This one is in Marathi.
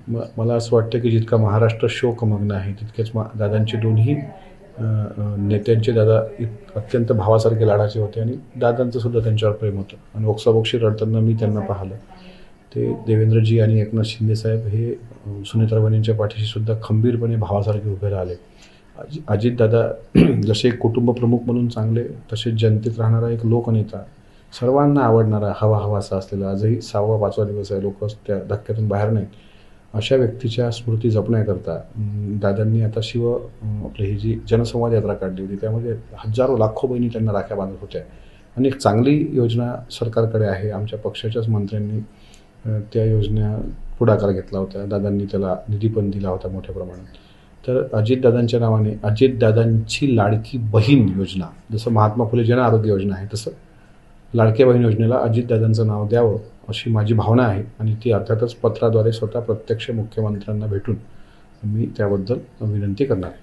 मला असं वाटतं की जितका महाराष्ट्र शोकमग्न आहे तितकेच दादांचे दोन्ही नेत्यांचे दादा अत्यंत भावासारखे लाडाचे होते आणि दादांचं सुद्धा त्यांच्यावर प्रेम होतं. आणि ओक्साबोक्शी रडताना मी त्यांना पाहिलं. ते देवेंद्रजी आणि एकनाथ शिंदेसाहेब हे सुनेत्राबाईंच्या पाठीशी सुद्धा खंबीरपणे भावासारखे उभे राहिले. अजितदादा जसे कुटुंबप्रमुख म्हणून चांगले, तसेच जनतेत राहणारा एक लोकनेता, सर्वांना आवडणारा, हवाहवासा असलेला, आजही 6वा-5वा दिवस आहे, लोक त्या धक्क्यातून बाहेर नाहीत. अशा व्यक्तीच्या स्मृती जपण्याकरता दादांनी आता आपली ही जी जनसंवाद यात्रा काढली होती, त्यामध्ये हजारो लाखो बहिणी त्यांना राख्या बांधत होत्या. आणि एक चांगली योजना सरकारकडे आहे. आमच्या पक्षाच्याच मंत्र्यांनी त्या योजना पुढाकार घेतला होता. दादांनी त्याला निधी पण दिला होता मोठ्या प्रमाणात. तर अजितदादांच्या नावाने अजितदादांची लाडकी बहीण योजना, जसं महात्मा फुले जन आरोग्य योजना आहे, तसं लाडक्या बहीण योजनेला अजितदादांचं नाव द्यावं अशी माझी भावना आहे. आणि ती अर्थातच पत्राद्वारे स्वतः प्रत्यक्ष मुख्यमंत्र्यांना भेटून मी त्याबद्दल विनंती करणार आहे.